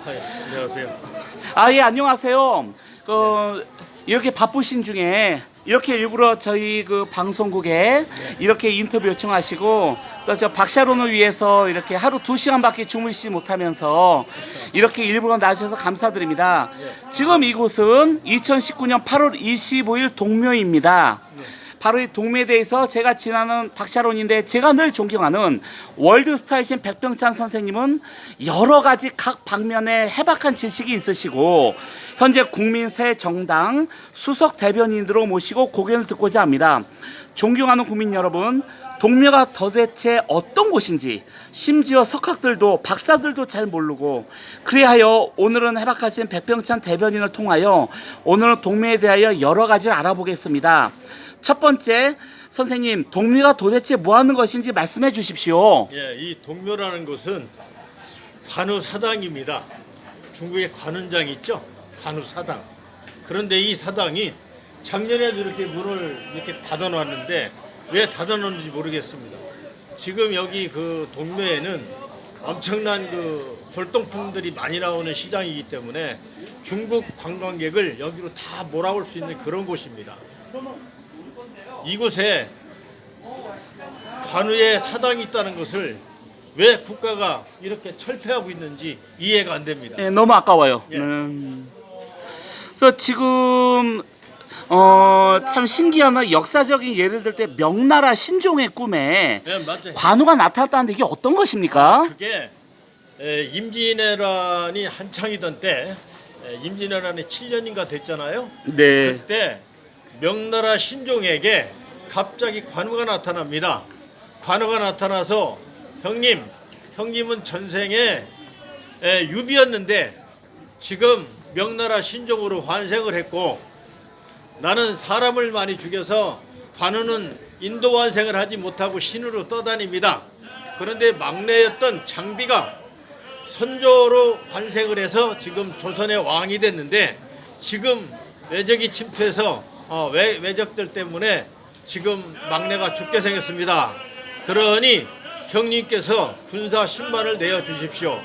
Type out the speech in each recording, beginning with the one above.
안녕하세요. 예, 안녕하세요. 이렇게 바쁘신 중에 이렇게 일부러 저희 그 방송국에 이렇게 인터뷰 요청하시고 또 저 박샤론을 위해서 이렇게 하루 2시간밖에 주무시지 못하면서 이렇게 일부러 나와주셔서 감사드립니다. 지금 이곳은 2019년 8월 25일 동묘입니다. 바로 이 동묘에 대해서 제가 지나는 박샤론인데 제가 늘 존경하는 월드스타이신 백병찬 선생님은 여러 가지 각 방면에 해박한 지식이 있으시고 현재 국민새 정당 수석 대변인으로 모시고 고견을 듣고자 합니다. 존경하는 국민 여러분, 동묘가 도대체 어떤 곳인지 심지어 석학들도 박사들도 잘 모르고 그리하여 오늘은 해박하신 백병찬 대변인을 통하여 오늘은 동묘에 대하여 여러 가지를 알아보겠습니다. 첫 번째, 선생님, 동묘가 도대체 뭐 하는 것인지 말씀해 주십시오. 예, 이 동묘라는 곳은 관우사당입니다. 중국의 관운장 있죠? 관우사당. 그런데 이 사당이 작년에도 이렇게 문을 이렇게 닫아놨는데 왜 닫아놓는지 모르겠습니다. 지금 여기 그 동묘에는 엄청난 그 골동품들이 많이 나오는 시장이기 때문에 중국 관광객을 여기로 다 몰아올 수 있는 그런 곳입니다. 이곳에 관우의 사당이 있다는 것을 왜 국가가 이렇게 철폐하고 있는지 이해가 안 됩니다. 예, 너무 아까워요. 예. 그래서 지금 참 신기한 역사적인 예를 들 때 명나라 신종의 꿈에 네, 맞아요. 관우가 나타났다는데 이게 어떤 것입니까? 그게 임진왜란이 한창이던 때 임진왜란이 7년인가 됐잖아요. 네. 그때 명나라 신종에게 갑자기 관우가 나타납니다. 관우가 나타나서 형님은 전생에 유비였는데 지금 명나라 신종으로 환생을 했고 나는 사람을 많이 죽여서 관우는 인도 환생을 하지 못하고 신으로 떠다닙니다. 그런데 막내였던 장비가 선조로 환생을 해서 지금 조선의 왕이 됐는데 지금 외적이 침투해서 외적들 때문에 지금 막내가 죽게 생겼습니다. 그러니 형님께서 군사 10만을 내어주십시오.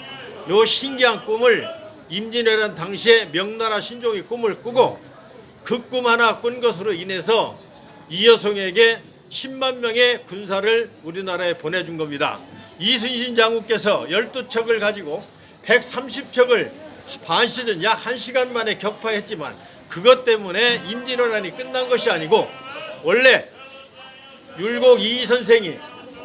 요 신기한 꿈을 임진왜란 당시에 명나라 신종이 꿈을 꾸고 그 꿈 하나 꾼 것으로 인해서 이여송에게 10만 명의 군사를 우리나라에 보내준 겁니다. 이순신 장군께서 12척을 가지고 130척을 반 시즌 약 1시간 만에 격파했지만 그것 때문에 임진왜란이 끝난 것이 아니고 원래 율곡 이이 선생이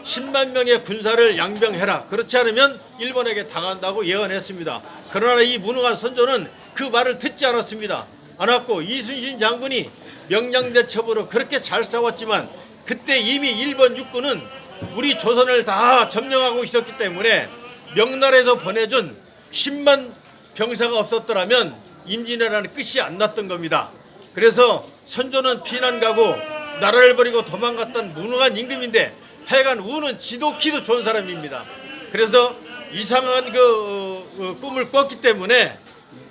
10만 명의 군사를 양병해라. 그렇지 않으면 일본에게 당한다고 예언했습니다. 그러나 이 무능한 선조는 그 말을 듣지 않았습니다. 않았고 이순신 장군이 명량대첩으로 그렇게 잘 싸웠지만 그때 이미 일본 육군은 우리 조선을 다 점령하고 있었기 때문에 명나라에서 보내준 10만 병사가 없었더라면 임진왜란의 끝이 안 났던 겁니다. 그래서 선조는 피난 가고 나라를 버리고 도망갔던 무능한 임금인데 하여간 우는 지독히도 좋은 사람입니다. 그래서 이상한 꿈을 꿨기 때문에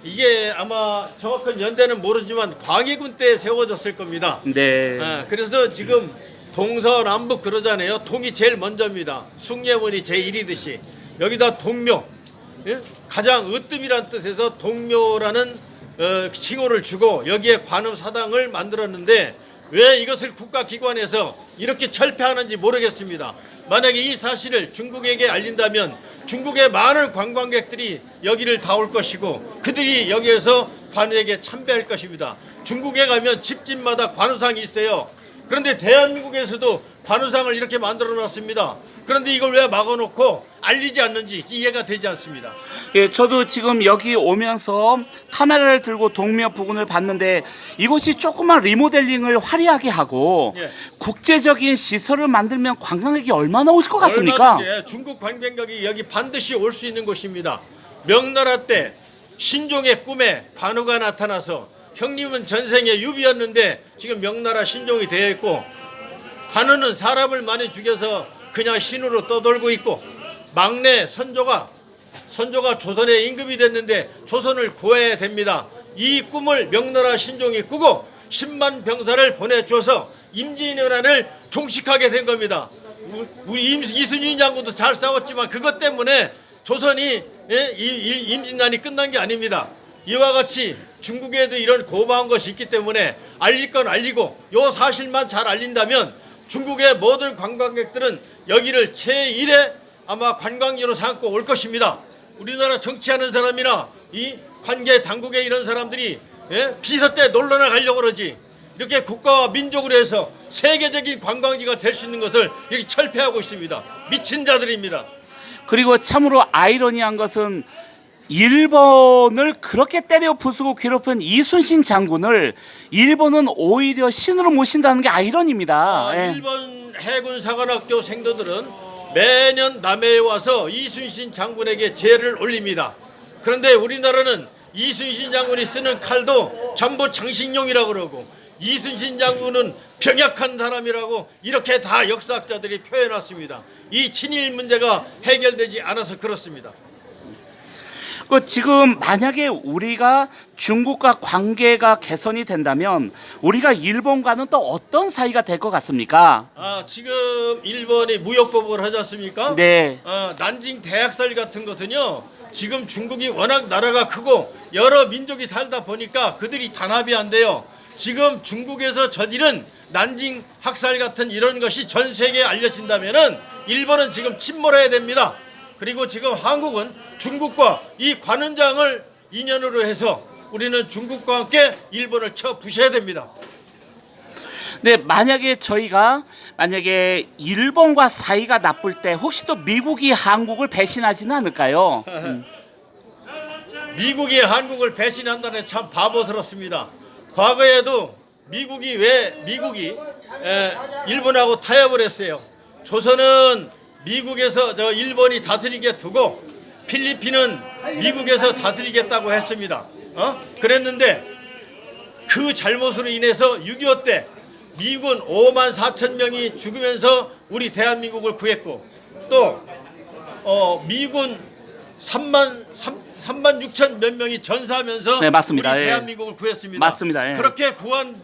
이게 아마 정확한 연대는 모르지만 광해군 때 세워졌을 겁니다. 네. 그래서 지금 동서남북 그러잖아요. 동이 제일 먼저입니다. 숭례문이 제1이듯이 여기다 동묘, 가장 으뜸이란 뜻에서 동묘라는 칭호를 주고 여기에 관우사당을 만들었는데 왜 이것을 국가기관에서 이렇게 철폐하는지 모르겠습니다. 만약에 이 사실을 중국에게 알린다면 중국의 많은 관광객들이 여기를 다 올 것이고 그들이 여기에서 관우에게 참배할 것입니다. 중국에 가면 집집마다 관우상이 있어요. 그런데 대한민국에서도 관우상을 이렇게 만들어 놨습니다. 그런데 이걸 왜 막아놓고 알리지 않는지 이해가 되지 않습니다. 예, 저도 지금 여기 오면서 카메라를 들고 동묘 부근을 봤는데 이곳이 조그만 리모델링을 화려하게 하고 예. 국제적인 시설을 만들면 관광객이 얼마나 오실 것 같습니까? 얼마든지 중국 관광객이 여기 반드시 올 수 있는 곳입니다. 명나라 때 신종의 꿈에 관우가 나타나서 형님은 전생에 유비였는데 지금 명나라 신종이 되어 있고 관우는 사람을 많이 죽여서 그냥 신으로 떠돌고 있고 막내 선조가 조선의 임금이 됐는데 조선을 구해야 됩니다. 이 꿈을 명나라 신종이 꾸고 10만 병사를 보내주어서 임진왜란을 종식하게 된 겁니다. 우리 이순신 장군도 잘 싸웠지만 그것 때문에 조선이 임진난이 끝난 게 아닙니다. 이와 같이 중국에도 이런 고마운 것이 있기 때문에 알릴 건 알리고 요 사실만 잘 알린다면 중국의 모든 관광객들은 여기를 제1의 아마 관광지로 삼고 올 것입니다. 우리나라 정치하는 사람이나 이 관계 당국에 이런 사람들이 비서 때 놀러나 가려고 그러지, 이렇게 국가와 민족으로 해서 세계적인 관광지가 될 수 있는 것을 이렇게 철폐하고 있습니다. 미친 자들입니다. 그리고 참으로 아이러니한 것은 일본을 그렇게 때려 부수고 괴롭힌 이순신 장군을 일본은 오히려 신으로 모신다는 게 아이러니입니다. 예. 일본 해군 사관학교 생도들은 매년 남해에 와서 이순신 장군에게 제를 올립니다. 그런데 우리나라는 이순신 장군이 쓰는 칼도 전부 장식용이라고 그러고 이순신 장군은 병약한 사람이라고 이렇게 다 역사학자들이 표현했습니다. 이 친일 문제가 해결되지 않아서 그렇습니다. 지금 만약에 우리가 중국과 관계가 개선이 된다면 우리가 일본과는 또 어떤 사이가 될 것 같습니까? 지금 일본이 무역보복을 하지 않습니까? 네. 난징 대학살 같은 것은요, 지금 중국이 워낙 나라가 크고 여러 민족이 살다 보니까 그들이 단합이 안 돼요. 지금 중국에서 저지른 난징 학살 같은 이런 것이 전 세계에 알려진다면은 일본은 지금 침몰해야 됩니다. 그리고 지금 한국은 중국과 이 관훈장을 인연으로 해서 우리는 중국과 함께 일본을 쳐 부셔야 됩니다. 네, 만약에 저희가 일본과 사이가 나쁠 때 혹시 또 미국이 한국을 배신하지는 않을까요? 미국이 한국을 배신한다는 참 바보스럽습니다. 과거에도 미국이 일본하고 타협을 했어요. 조선은 미국에서 일본이 다스리게 두고 필리핀은 미국에서 다스리겠다고 했습니다. 그랬는데 그 잘못으로 인해서 6.25 때 미군 5만 4천 명이 죽으면서 우리 대한민국을 구했고, 또 미군 3만 6천 몇 명이 전사하면서 네, 맞습니다. 우리 예. 대한민국을 구했습니다. 맞습니다. 예. 그렇게 구한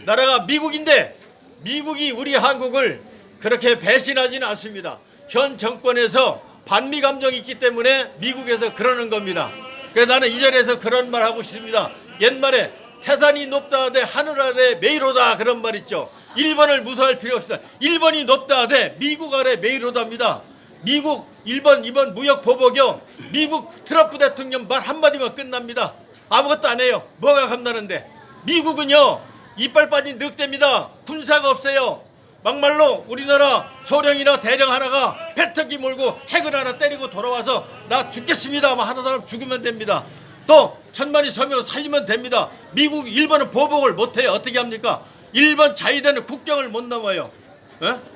나라가 미국인데 미국이 우리 한국을 그렇게 배신하지는 않습니다. 현 정권에서 반미 감정이 있기 때문에 미국에서 그러는 겁니다. 그래서 나는 이 자리에서 그런 말 하고 싶습니다. 옛말에 태산이 높다 하되 하늘 아래 메이로다, 그런 말 있죠. 일본을 무서워할 필요 없습니다. 일본이 높다 하되 미국 아래 메이로다입니다. 미국, 일본 이번 무역 보복이요, 미국 트럼프 대통령 말 한마디만 끝납니다. 아무것도 안 해요. 뭐가 겁나는데. 미국은요 이빨 빠진 늑대입니다. 군사가 없어요. 막말로 우리나라 소령이나 대령 하나가 배터기 몰고 핵을 하나 때리고 돌아와서 나 죽겠습니다 하면 하나 사람 죽으면 됩니다. 또 천만이 서면 살리면 됩니다. 미국, 일본은 보복을 못해요. 어떻게 합니까? 일본 자위대는 국경을 못 넘어요.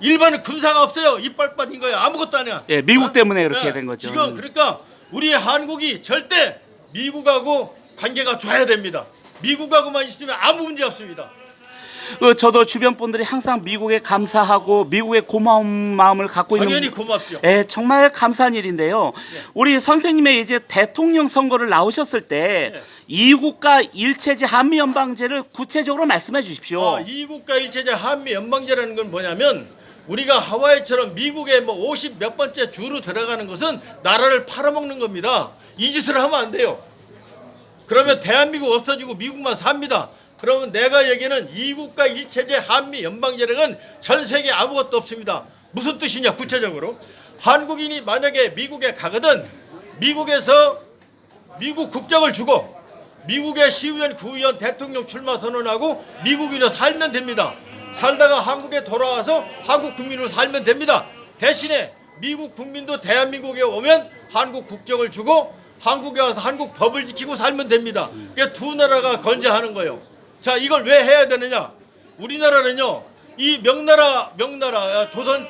일본은 군사가 없어요. 이빨 빠진 거예요. 아무것도 안 해요. 예, 미국 때문에 그렇게 된 거죠. 지금 그러니까 우리 한국이 절대 미국하고 관계가 좋아야 됩니다. 미국하고만 있으면 아무 문제 없습니다. 저도 주변 분들이 항상 미국에 감사하고 미국에 고마운 마음을 갖고 당연히 있는, 고맙죠. 예, 정말 감사한 일인데요. 우리 선생님의 이제 대통령 선거를 나오셨을 때 네. 이국가 일체제 한미 연방제를 구체적으로 말씀해 주십시오. 이국가 일체제 한미 연방제라는 건 뭐냐면 우리가 하와이처럼 미국에 50 몇 번째 주로 들어가는 것은 나라를 팔아먹는 겁니다. 이 짓을 하면 안 돼요. 그러면 대한민국 없어지고 미국만 삽니다. 그러면 내가 얘기하는 이국가 일체제 한미 연방제력은 전 세계에 아무것도 없습니다. 무슨 뜻이냐 구체적으로. 한국인이 만약에 미국에 가거든 미국에서 미국 국적을 주고 미국의 시의원, 구의원, 대통령 출마 선언하고 미국인으로 살면 됩니다. 살다가 한국에 돌아와서 한국 국민으로 살면 됩니다. 대신에 미국 국민도 대한민국에 오면 한국 국적을 주고 한국에 와서 한국 법을 지키고 살면 됩니다. 그게 두 나라가 건재하는 거예요. 자, 이걸 왜 해야 되느냐? 우리나라는요, 이 명나라 조선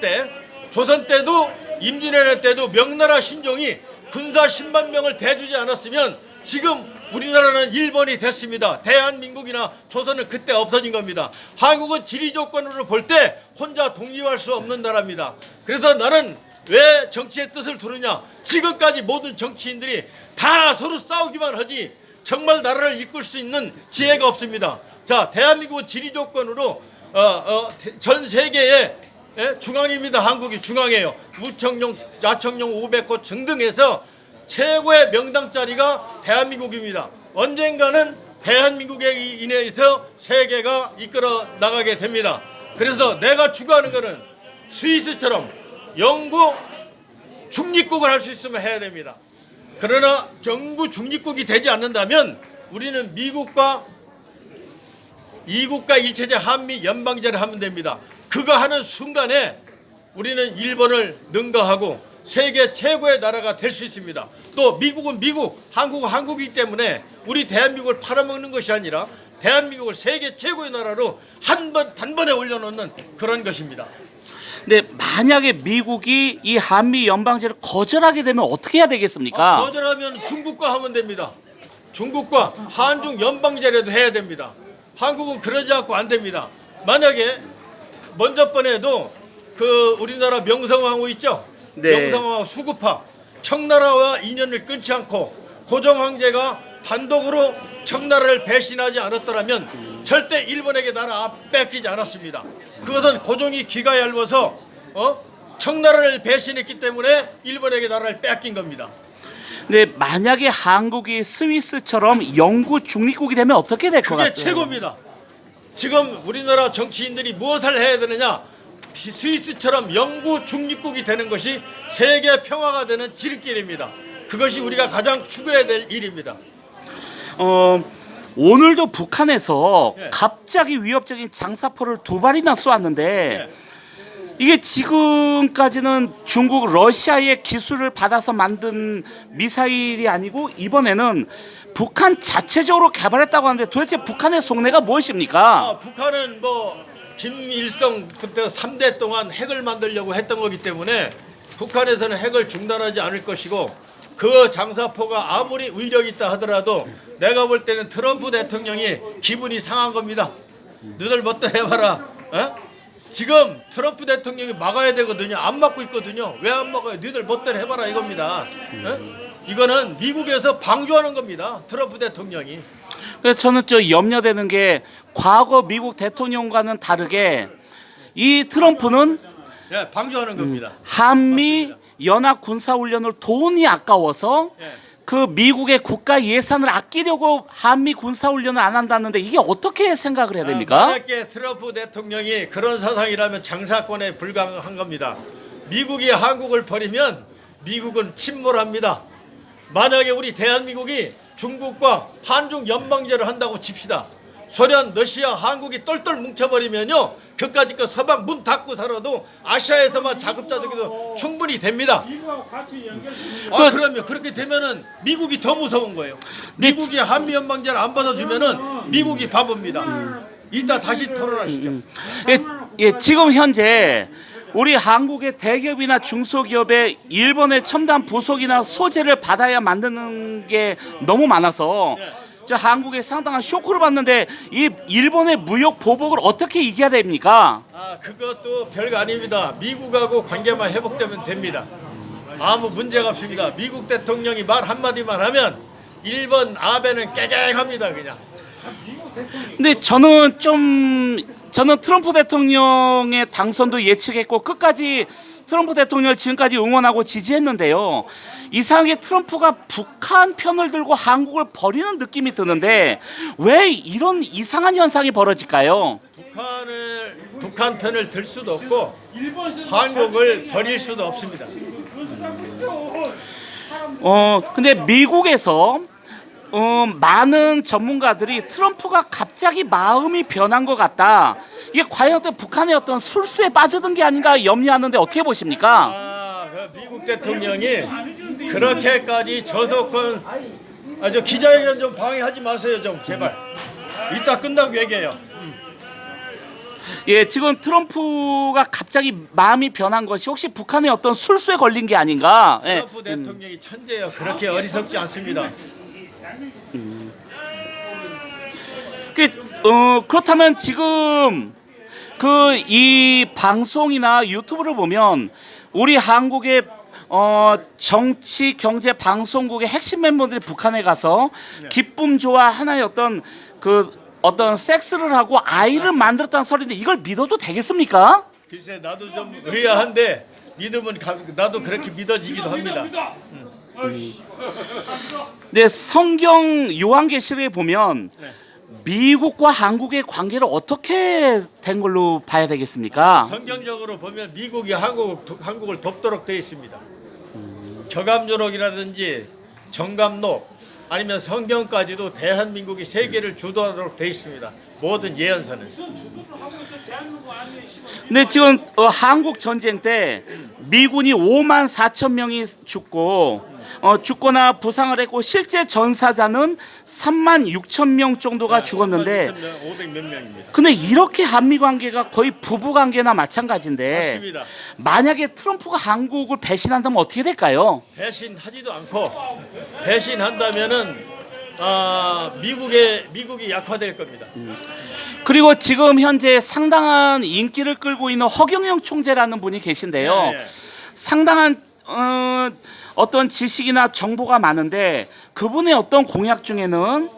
때도 임진왜란 때도 명나라 신종이 군사 10만 명을 대주지 않았으면 지금 우리나라는 일본이 됐습니다. 대한민국이나 조선은 그때 없어진 겁니다. 한국은 지리 조건으로 볼 때 혼자 독립할 수 없는 나라입니다. 그래서 나는 왜 정치의 뜻을 두느냐? 지금까지 모든 정치인들이 다 서로 싸우기만 하지 정말 나라를 이끌 수 있는 지혜가 없습니다. 자, 대한민국은 지리 조건으로 전 세계에 예? 중앙입니다. 한국이 중앙이에요. 우청룡, 야청룡 500곳 등등해서 최고의 명당 자리가 대한민국입니다. 언젠가는 대한민국에 인해서 세계가 이끌어 나가게 됩니다. 그래서 내가 추구하는 것은 스위스처럼 영구 중립국을 할 수 있으면 해야 됩니다. 그러나 영구 중립국이 되지 않는다면 우리는 미국과 이국가 일체제 한미 연방제를 하면 됩니다. 그거 하는 순간에 우리는 일본을 능가하고 세계 최고의 나라가 될 수 있습니다. 또 미국은 미국, 한국은 한국이기 때문에 우리 대한민국을 팔아먹는 것이 아니라 대한민국을 세계 최고의 나라로 단번에 올려놓는 그런 것입니다. 근데 만약에 미국이 이 한미 연방제를 거절하게 되면 어떻게 해야 되겠습니까? 거절하면 중국과 하면 됩니다. 중국과 한중 연방제라도 해야 됩니다. 한국은 그러지 않고 안 됩니다. 만약에 먼저 번에도 그 우리나라 명성황후 있죠? 네. 명성황후 수구파 청나라와 인연을 끊지 않고 고종황제가 단독으로 청나라를 배신하지 않았더라면 절대 일본에게 나라 뺏기지 않았습니다. 그것은 고종이 귀가 얇아서 청나라를 배신했기 때문에 일본에게 나라를 뺏긴 겁니다. 근데 만약에 한국이 스위스처럼 영구 중립국이 되면 어떻게 될 것 같아요? 그게 최고입니다. 지금 우리나라 정치인들이 무엇을 해야 되느냐? 스위스처럼 영구 중립국이 되는 것이 세계 평화가 되는 지름길입니다. 그것이 우리가 가장 추구해야 될 일입니다. 오늘도 북한에서 예. 갑자기 위협적인 장사포를 2발이나 쏘았는데 예. 이게 지금까지는 중국 러시아의 기술을 받아서 만든 미사일이 아니고 이번에는 북한 자체적으로 개발했다고 하는데 도대체 북한의 속내가 무엇입니까? 북한은 뭐 김일성 그때 3대 동안 핵을 만들려고 했던 거기 때문에 북한에서는 핵을 중단하지 않을 것이고 그 장사포가 아무리 위력이 있다 하더라도 내가 볼 때는 트럼프 대통령이 기분이 상한 겁니다. 너들 뭐 또 해봐라. 지금 트럼프 대통령이 막아야 되거든요. 안 막고 있거든요. 왜 안 막아요? 너희들 뭐 또 해봐라 이겁니다. 이거는 미국에서 방조하는 겁니다. 트럼프 대통령이. 그래서 저는 좀 염려되는 게 과거 미국 대통령과는 다르게 이 트럼프는 예, 방조하는 겁니다. 한미 맞습니다. 연합 군사 훈련을 돈이 아까워서 예. 그 미국의 국가 예산을 아끼려고 한미 군사 훈련을 안 한다는데 이게 어떻게 생각을 해야 됩니까? 만약에 트럼프 대통령이 그런 사상이라면 장사권에 불과한 겁니다. 미국이 한국을 버리면 미국은 침몰합니다. 만약에 우리 대한민국이 중국과 한중 연방제를 한다고 칩시다. 소련, 러시아, 한국이 똘똘 뭉쳐버리면요. 그까짓 거 서방 문 닫고 살아도 아시아에서만 자급자족해도 충분히 됩니다. 그러면 그렇게 되면은 미국이 더 무서운 거예요. 미국이 한미 연방제를 안 받아주면은 미국이 바보입니다. 이따 다시 토론하시죠. 예, 지금 현재 우리 한국의 대기업이나 중소기업에 일본의 첨단 부속이나 소재를 받아야 만드는 게 너무 많아서 저 한국에 상당한 쇼크를 받는데 이 일본의 무역 보복을 어떻게 이겨야 됩니까? 그것도 별거 아닙니다. 미국하고 관계만 회복되면 됩니다. 아무 문제가 없습니다. 미국 대통령이 말 한마디만 하면 일본 아베는 깨갱합니다 그냥. 근데 저는 트럼프 대통령의 당선도 예측했고 끝까지 트럼프 대통령을 지금까지 응원하고 지지했는데요. 이상하게 트럼프가 북한 편을 들고 한국을 버리는 느낌이 드는데 왜 이런 이상한 현상이 벌어질까요? 북한 편을 들 수도 없고 한국을 버릴 수도 없습니다. 근데 미국에서 많은 전문가들이 트럼프가 갑자기 마음이 변한 것 같다. 이게 과연 어떤 북한의 어떤 술수에 빠져든 게 아닌가 염려하는데 어떻게 보십니까? 그 미국 대통령이 그렇게까지 저속한 기자회견 좀 방해하지 마세요 좀 제발. 이따 끝나고 얘기해요. 예, 지금 트럼프가 갑자기 마음이 변한 것이 혹시 북한의 어떤 술수에 걸린 게 아닌가? 트럼프 대통령이 천재예요. 그렇게 어리석지 않습니다. 그렇다면 지금 이 방송이나 유튜브를 보면 우리 한국의 정치 경제 방송국의 핵심 멤버들이 북한에 가서 기쁨 좋아 하나의 어떤 섹스를 하고 아이를 만들었다는 설인데 이걸 믿어도 되겠습니까? 글쎄 나도 좀 의아한데 믿으면 나도 그렇게 믿어지기도 합니다. 네, 성경 요한계시록에 보면 네. 미국과 한국의 관계를 어떻게 된 걸로 봐야 되겠습니까? 성경적으로 보면 미국이 한국을 돕도록 되어 있습니다. 격암조록이라든지 정감록 아니면 성경까지도 대한민국이 세계를 주도하도록 되어 있습니다. 모든 예언서는. 근데 지금 한국 전쟁 때 미군이 5만 4천 명이 죽거나 부상을 했고 실제 전사자는 3만 6천 명 정도가 죽었는데 500 몇 명입니다. 근데 이렇게 한미 관계가 거의 부부 관계나 마찬가지인데 맞습니다. 만약에 트럼프가 한국을 배신한다면 어떻게 될까요? 배신하지도 않고 배신한다면은 미국이 약화될 겁니다. 그리고 지금 현재 상당한 인기를 끌고 있는 허경영 총재라는 분이 계신데요. 예. 상당한 어떤 지식이나 정보가 많은데 그분의 어떤 공약 중에는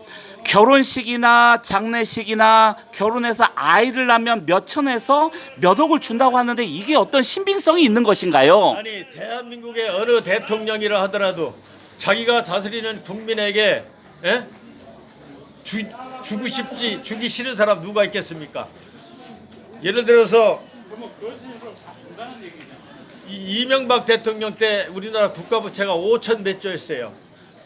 결혼식이나 장례식이나 결혼해서 아이를 낳으면 몇 천에서 몇 억을 준다고 하는데 이게 어떤 신빙성이 있는 것인가요? 아니 대한민국의 어느 대통령이라 하더라도 자기가 다스리는 국민에게 주기 싫은 사람 누가 있겠습니까? 예를 들어서 이명박 대통령 때 우리나라 국가부채가 5천 몇 조였어요.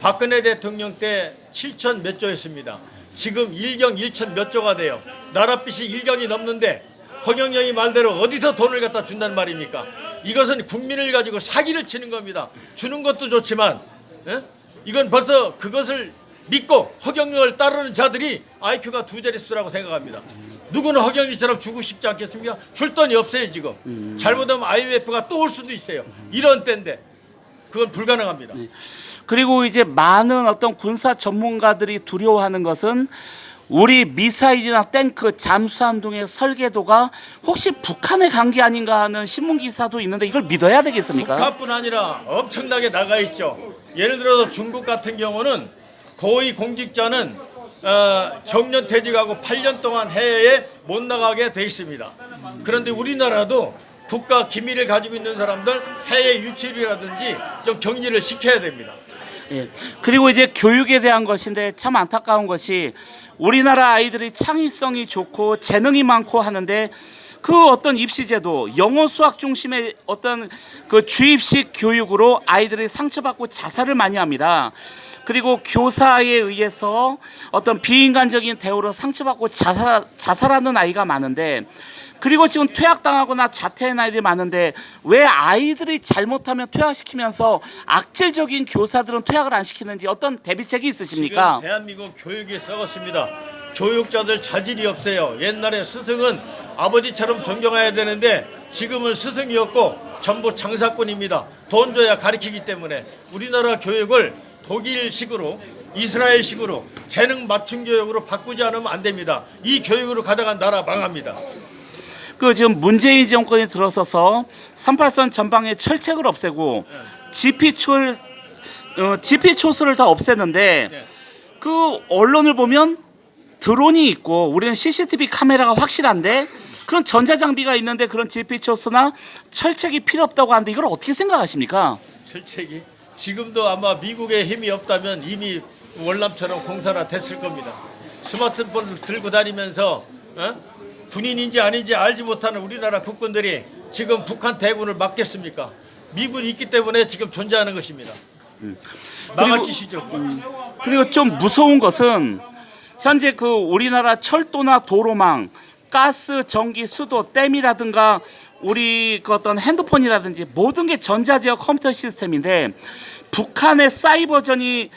박근혜 대통령 때 7천 몇 조였습니다. 지금 1천 몇 조가 돼요. 나라 빚이 1경이 넘는데 허경영이 말대로 어디서 돈을 갖다 준단 말입니까? 이것은 국민을 가지고 사기를 치는 겁니다. 주는 것도 좋지만 이건 벌써 그것을 믿고 허경영을 따르는 자들이 IQ가 두 자릿수라고 생각합니다. 누구는 허경영처럼 주고 싶지 않겠습니까? 줄 돈이 없어요 지금. 잘못하면 IMF가 또 올 수도 있어요. 이런 때인데 그건 불가능합니다. 그리고 이제 많은 어떤 군사 전문가들이 두려워하는 것은 우리 미사일이나 탱크 잠수함 등의 설계도가 혹시 북한에 간 게 아닌가 하는 신문 기사도 있는데 이걸 믿어야 되겠습니까? 북한뿐 아니라 엄청나게 나가 있죠. 예를 들어서 중국 같은 경우는 고위 공직자는 정년퇴직하고 8년 동안 해외에 못 나가게 돼 있습니다. 그런데 우리나라도 국가 기밀을 가지고 있는 사람들 해외 유출이라든지 좀 격리를 시켜야 됩니다. 예. 그리고 이제 교육에 대한 것인데 참 안타까운 것이 우리나라 아이들이 창의성이 좋고 재능이 많고 하는데 그 어떤 입시제도 영어 수학 중심의 어떤 그 주입식 교육으로 아이들이 상처받고 자살을 많이 합니다. 그리고 교사에 의해서 어떤 비인간적인 대우로 상처받고 자살하는 아이가 많은데 그리고 지금 퇴학당하거나 자퇴한 아이들이 많은데 왜 아이들이 잘못하면 퇴학시키면서 악질적인 교사들은 퇴학을 안 시키는지 어떤 대비책이 있으십니까? 지금 대한민국 교육이 썩었습니다. 교육자들 자질이 없어요. 옛날에 스승은 아버지처럼 존경해야 되는데 지금은 스승이 없고 전부 장사꾼입니다. 돈 줘야 가르치기 때문에 우리나라 교육을 독일식으로 이스라엘식으로 재능 맞춤 교육으로 바꾸지 않으면 안 됩니다. 이 교육으로 가다가 나라 망합니다. 그 지금 문재인 정권이 들어서서 38선 전방에 철책을 없애고 GP초소를 다 없애는데 그 언론을 보면 드론이 있고 우리는 CCTV 카메라가 확실한데 그런 전자장비가 있는데 그런 GP초소나 철책이 필요 없다고 하는데 이걸 어떻게 생각하십니까? 철책이 지금도 아마 미국에 힘이 없다면 이미 월남처럼 공사나 됐을 겁니다. 스마트폰을 들고 다니면서 군인인지 아닌지 알지 못하는 우리나라 국군들이 지금 북한 대군을 막겠습니까? 미군이 있기 때문에 지금 존재하는 것입니다. 망할 짓이죠. 그리고 좀 무서운 것은 현재 그 우리나라 철도나 도로망, 가스, 전기, 수도, 댐이라든가 우리 그 어떤 핸드폰이라든지 모든 게 전자제어 컴퓨터 시스템인데 북한의 사이버전이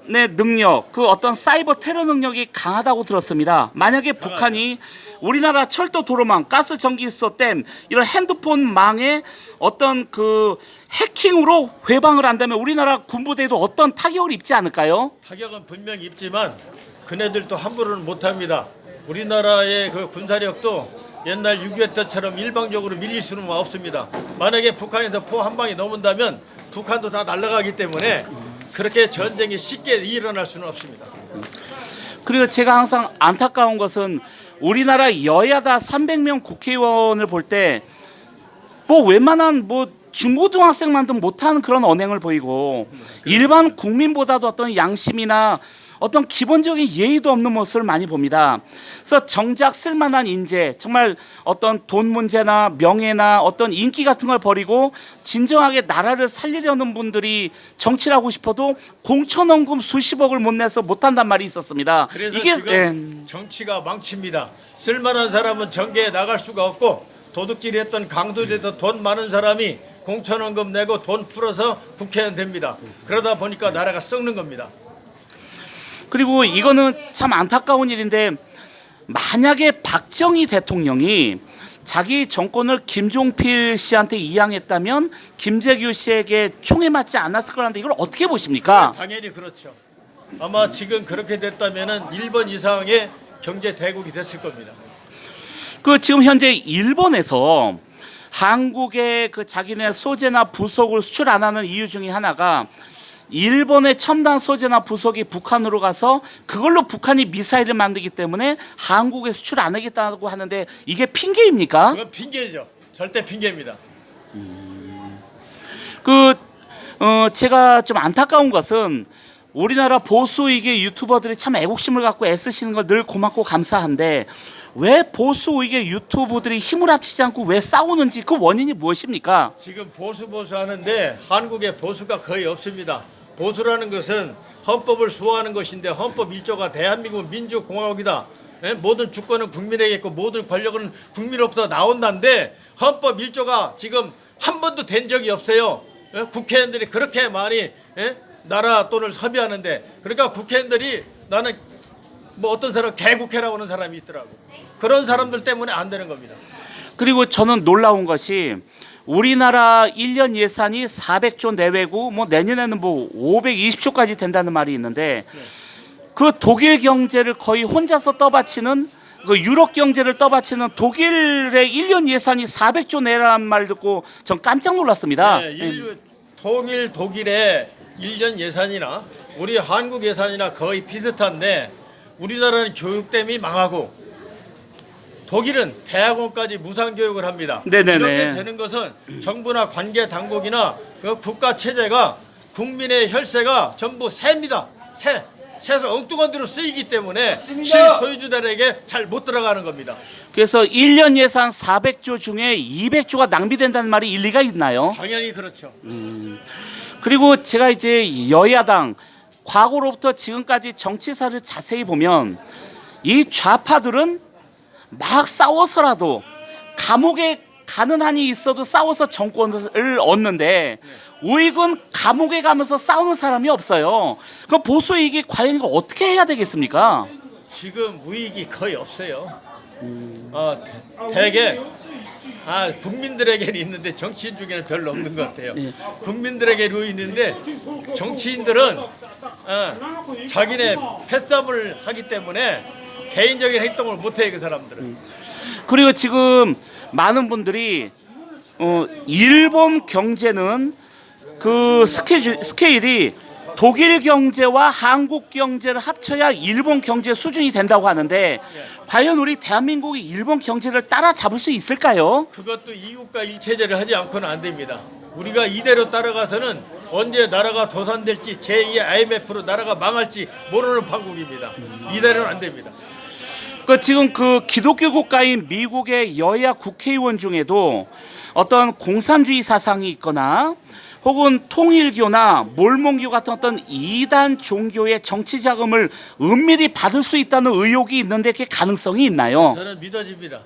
내 능력, 그 어떤 사이버 테러 능력이 강하다고 들었습니다. 만약에 북한이 우리나라 철도 도로망, 가스, 전기, 수도, 댐 이런 핸드폰망에 어떤 그 해킹으로 회방을 한다면 우리나라 군부대에도 어떤 타격을 입지 않을까요? 타격은 분명히 입지만 그네들도 함부로는 못합니다. 우리나라의 그 군사력도 옛날 6.25 때처럼 일방적으로 밀릴 수는 없습니다. 만약에 북한에서 포 한 방이 넘은다면 북한도 다 날아가기 때문에 그렇게 전쟁이 쉽게 일어날 수는 없습니다. 그리고 제가 항상 안타까운 것은 우리나라 여야다 300명 국회의원을 볼 때 뭐 웬만한 뭐 중고등학생만도 못하는 그런 언행을 보이고 일반 국민보다도 어떤 양심이나 어떤 기본적인 예의도 없는 모습을 많이 봅니다. 그래서 정작 쓸만한 인재, 정말 어떤 돈 문제나 명예나 어떤 인기 같은 걸 버리고 진정하게 나라를 살리려는 분들이 정치를 하고 싶어도 공천원금 수십억을 못 내서 못한단 말이 있었습니다. 그래서 이게 지금 정치가 망칩니다. 쓸만한 사람은 정계에 나갈 수가 없고 도둑질했던 강도에서 돈 많은 사람이 공천원금 내고 돈 풀어서 국회의원 됩니다. 그러다 보니까 나라가 썩는 겁니다. 그리고 이거는 참 안타까운 일인데 만약에 박정희 대통령이 자기 정권을 김종필 씨한테 이양했다면 김재규 씨에게 총에 맞지 않았을 거라는데 이걸 어떻게 보십니까? 당연히 그렇죠. 아마 지금 그렇게 됐다면은 일본 이상의 경제 대국이 됐을 겁니다. 그 지금 현재 일본에서 한국의 그 자기네 소재나 부속을 수출 안 하는 이유 중에 하나가 일본의 첨단 소재나 부속이 북한으로 가서 그걸로 북한이 미사일을 만들기 때문에 한국에 수출 안 하겠다고 하는데 이게 핑계입니까? 그건 핑계죠. 절대 핑계입니다. 제가 좀 안타까운 것은 우리나라 보수 이게 유튜버들이 참 애국심을 갖고 애쓰시는 걸 늘 고맙고 감사한데 왜 보수 이게 유튜버들이 힘을 합치지 않고 왜 싸우는지 그 원인이 무엇입니까? 지금 보수 하는데 한국에 보수가 거의 없습니다. 보수라는 것은 헌법을 수호하는 것인데 헌법 1조가 대한민국 민주공화국이다. 모든 주권은 국민에게 있고 모든 권력은 국민으로부터 나온다는데 헌법 1조가 지금 한 번도 된 적이 없어요. 국회의원들이 그렇게 많이 나라 돈을 소비하는데 그러니까 국회의원들이 나는 뭐 어떤 사람 개국회라고 하는 사람이 있더라고. 그런 사람들 때문에 안 되는 겁니다. 그리고 저는 놀라운 것이 우리나라 1년 예산이 400조 내외고 뭐 내년에는 뭐 520조까지 된다는 말이 있는데 그 독일 경제를 거의 혼자서 떠받치는 그 유럽 경제를 떠받치는 독일의 1년 예산이 400조 내라는 말 듣고 전 깜짝 놀랐습니다. 통일 독일의 1년 예산이나 우리 한국 예산이나 거의 비슷한데 우리나라는 교육댐이 망하고 독일은 대학원까지 무상교육을 합니다. 네네네. 이렇게 되는 것은 정부나 관계 당국이나 그 국가 체제가 국민의 혈세가 전부 세입니다. 세서 엉뚱한 데로 쓰이기 때문에 실소유주들에게 잘 못 들어가는 겁니다. 그래서 1년 예산 400조 중에 200조가 낭비된다는 말이 일리가 있나요? 당연히 그렇죠. 그리고 제가 이제 여야당 과거로부터 지금까지 정치사를 자세히 보면 이 좌파들은 막 싸워서라도 감옥에 가는 한이 있어도 싸워서 정권을 얻는데 우익은 감옥에 가면서 싸우는 사람이 없어요. 그럼 보수 이익이 과연 이거 어떻게 해야 되겠습니까? 지금 우익이 거의 없어요. 대개 국민들에게는 있는데 정치인 중에는 별로 없는 것 같아요. 국민들에게는 있는데 정치인들은 자기네 패싸움을 하기 때문에 개인적인 행동을 못해요. 그 사람들은. 그리고 지금 많은 분들이 일본 경제는 그 스케일이 독일 경제와 한국 경제를 합쳐야 일본 경제 수준이 된다고 하는데 과연 우리 대한민국이 일본 경제를 따라잡을 수 있을까요? 그것도 이웃과 일체제를 하지 않고는 안 됩니다. 우리가 이대로 따라가서는 언제 나라가 도산될지 제2의 IMF로 나라가 망할지 모르는 판국입니다. 이대로는 안 됩니다. 지금 그 기독교 국가인 미국의 여야 국회의원 중에도 어떤 공산주의 사상이 있거나 혹은 통일교나 몰몬교 같은 어떤 이단 종교의 정치 자금을 은밀히 받을 수 있다는 의혹이 있는데 그게 가능성이 있나요? 저는 믿어집니다.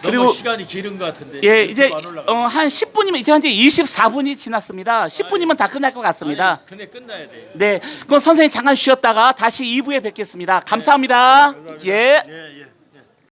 그리고 너무 시간이 길은 것 같은데. 예, 이제 한 10분이면 이제 현재 24분이 지났습니다. 10분이면 다 끝날 것 같습니다. 아니, 근데 끝나야 돼요. 네, 그럼 선생님 잠깐 쉬었다가 다시 2부에 뵙겠습니다. 감사합니다. 예. 예.